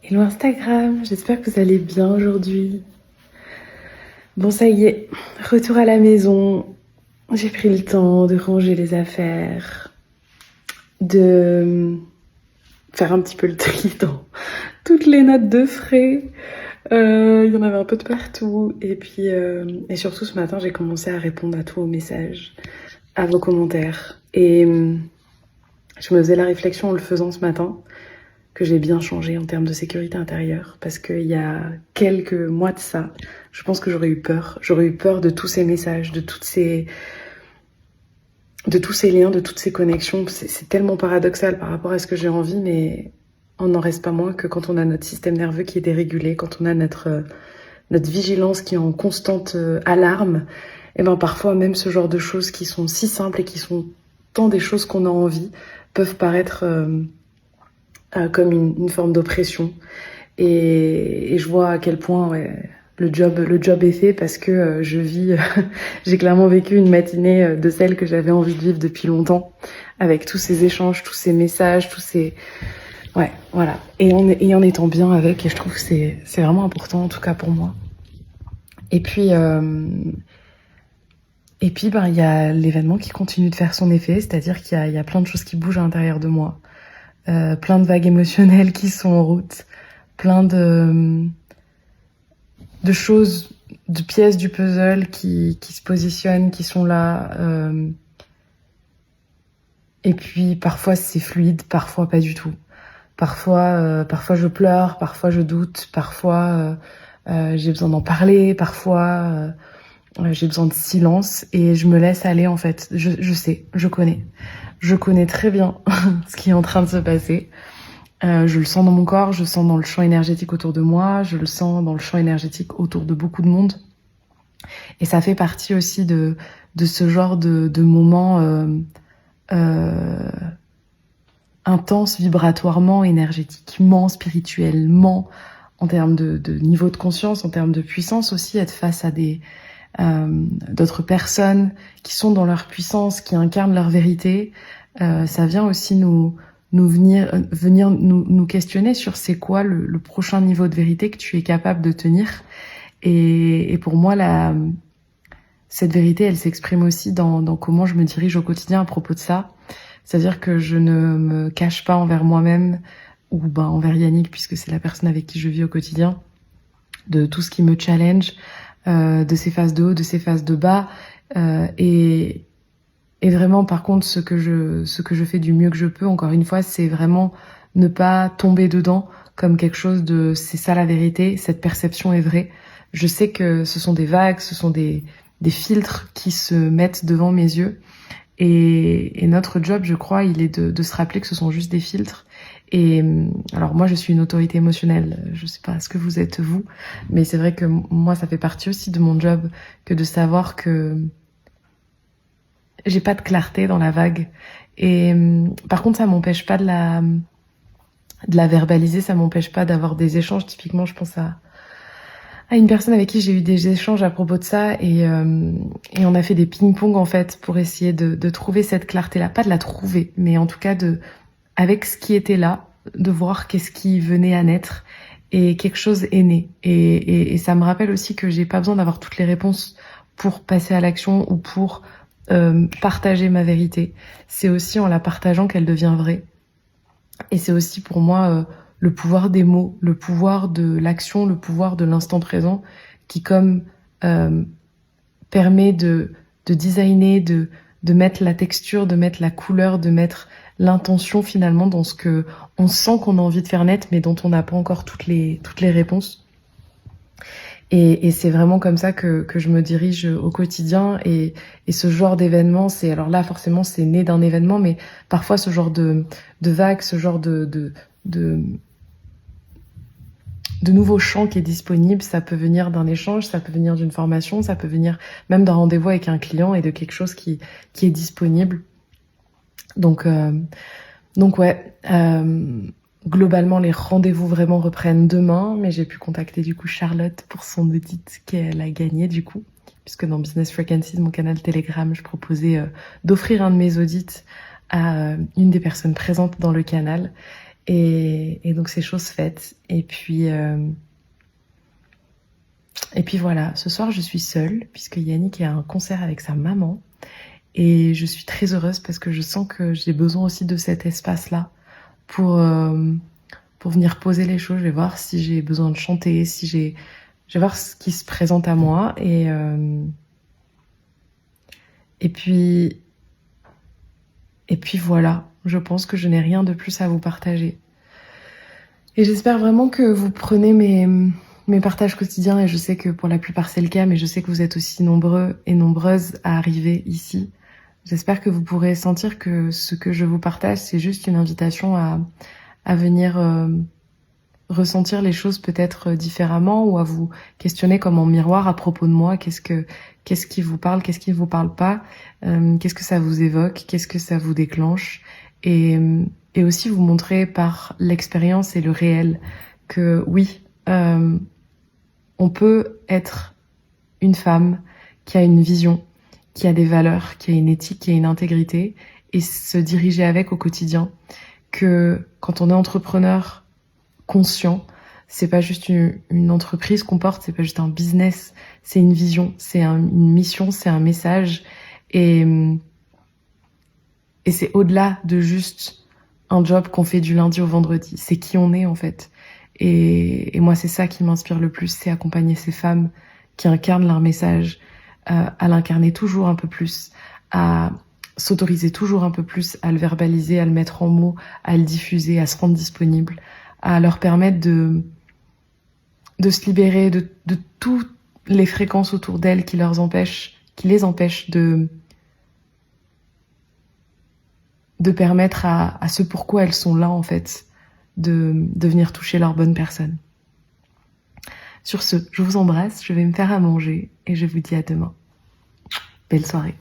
Hello Instagram, j'espère que vous allez bien aujourd'hui. Bon, ça y est, retour à la maison. J'ai pris le temps de ranger les affaires, de faire un petit peu le tri dans toutes les notes de frais. Il y en avait un peu de partout. Et puis, et surtout ce matin, j'ai commencé à répondre à tous vos messages, à vos commentaires. Et je me faisais la réflexion en le faisant ce matin que j'ai bien changé en termes de sécurité intérieure. Parce qu'il y a quelques mois de ça, je pense que j'aurais eu peur. J'aurais eu peur de tous ces messages, de tous ces liens, de toutes ces connexions. C'est tellement paradoxal par rapport à ce que j'ai envie, mais on n'en reste pas moins que quand on a notre système nerveux qui est dérégulé, quand on a notre vigilance qui est en constante alarme, et ben parfois même ce genre de choses qui sont si simples et qui sont tant des choses qu'on a envie peuvent paraître comme une forme d'oppression. Et je vois à quel point le job est fait parce que je vis, j'ai clairement vécu une matinée de celle que j'avais envie de vivre depuis longtemps, avec tous ces échanges, tous ces messages, tous ces... Ouais, voilà. Et en étant bien avec, et je trouve que c'est vraiment important, en tout cas pour moi. Et puis, ben, il y a l'événement qui continue de faire son effet, c'est-à-dire qu'il y a plein de choses qui bougent à l'intérieur de moi, plein de vagues émotionnelles qui sont en route, plein de choses, de pièces du puzzle qui se positionnent, qui sont là. Et puis parfois c'est fluide, parfois pas du tout. Parfois je pleure, parfois je doute, parfois j'ai besoin d'en parler, parfois j'ai besoin de silence et je me laisse aller en fait. Je sais, je connais très bien ce qui est en train de se passer. Je le sens dans mon corps, je le sens dans le champ énergétique autour de moi, je le sens dans le champ énergétique autour de beaucoup de monde. Et ça fait partie aussi de ce genre de moments intenses vibratoirement, énergétiquement, spirituellement, en termes de niveau de conscience, en termes de puissance aussi, être face à d'autres personnes qui sont dans leur puissance, qui incarnent leur vérité. Ça vient aussi venir nous questionner sur c'est quoi le prochain niveau de vérité que tu es capable de tenir. Et pour moi, cette vérité, elle s'exprime aussi dans comment je me dirige au quotidien à propos de ça. C'est-à-dire que je ne me cache pas envers moi-même ou envers Yannick, puisque c'est la personne avec qui je vis au quotidien, de tout ce qui me challenge, de ces phases de haut, de ces phases de bas. Et vraiment, par contre, ce que je fais du mieux que je peux, encore une fois, c'est vraiment ne pas tomber dedans comme quelque chose de c'est ça la vérité, cette perception est vraie. Je sais que ce sont des vagues, ce sont des filtres qui se mettent devant mes yeux. Et notre job, je crois, il est de se rappeler que ce sont juste des filtres. Et alors moi, je suis une autorité émotionnelle. Je sais pas ce que vous êtes vous, mais c'est vrai que moi, ça fait partie aussi de mon job que de savoir que j'ai pas de clarté dans la vague. Et par contre, ça m'empêche pas de la verbaliser, ça m'empêche pas d'avoir des échanges. Typiquement, je pense à une personne avec qui j'ai eu des échanges à propos de ça et on a fait des ping-pong en fait pour essayer de trouver cette clarté-là, pas de la trouver, mais en tout cas avec ce qui était là, de voir qu'est-ce qui venait à naître et quelque chose est né. Et ça me rappelle aussi que j'ai pas besoin d'avoir toutes les réponses pour passer à l'action ou pour partager ma vérité. C'est aussi en la partageant qu'elle devient vraie. Et c'est aussi pour moi le pouvoir des mots, le pouvoir de l'action, le pouvoir de l'instant présent qui comme permet de designer, de mettre la texture, de mettre la couleur, de mettre l'intention finalement dans ce que on sent qu'on a envie de faire naître mais dont on n'a pas encore toutes les réponses. Et c'est vraiment comme ça que je me dirige au quotidien et ce genre d'événement, c'est alors là forcément c'est né d'un événement, mais parfois ce genre de vague, ce genre de nouveaux champs qui est disponible, ça peut venir d'un échange, ça peut venir d'une formation, ça peut venir même d'un rendez-vous avec un client et de quelque chose qui est disponible. Donc ouais. Globalement, les rendez-vous vraiment reprennent demain, mais j'ai pu contacter du coup Charlotte pour son audit qu'elle a gagné du coup, puisque dans Business Frequencies, mon canal Telegram, je proposais d'offrir un de mes audits à une des personnes présentes dans le canal. Et donc c'est chose faite. Et puis voilà, ce soir je suis seule puisque Yannick est à un concert avec sa maman. Et je suis très heureuse parce que je sens que j'ai besoin aussi de cet espace-là pour venir poser les choses. Je vais voir si j'ai besoin de chanter, je vais voir ce qui se présente à moi. Et puis voilà, je pense que je n'ai rien de plus à vous partager. Et j'espère vraiment que vous prenez mes partages quotidiens, et je sais que pour la plupart c'est le cas, mais je sais que vous êtes aussi nombreux et nombreuses à arriver ici. J'espère que vous pourrez sentir que ce que je vous partage, c'est juste une invitation à venir ressentir les choses peut-être différemment, ou à vous questionner comme en miroir à propos de moi. Qu'est-ce qui vous parle, qu'est-ce qui ne vous parle pas, qu'est-ce que ça vous évoque, qu'est-ce que ça vous déclenche, et aussi vous montrer par l'expérience et le réel que oui, on peut être une femme qui a une vision, qui a des valeurs, qui a une éthique, qui a une intégrité, et se diriger avec au quotidien. Que quand on est entrepreneur conscient, c'est pas juste une entreprise qu'on porte, c'est pas juste un business, c'est une vision, c'est une mission, c'est un message, et c'est au-delà de juste un job qu'on fait du lundi au vendredi. C'est qui on est en fait. Et moi, c'est ça qui m'inspire le plus, c'est accompagner ces femmes qui incarnent leur message, à l'incarner toujours un peu plus, à s'autoriser toujours un peu plus, à le verbaliser, à le mettre en mots, à le diffuser, à se rendre disponible, à leur permettre de se libérer de toutes les fréquences autour d'elles qui les empêchent de permettre à ce pourquoi elles sont là en fait, de venir toucher leur bonne personne. Sur ce, je vous embrasse, je vais me faire à manger et je vous dis à demain. Belle soirée.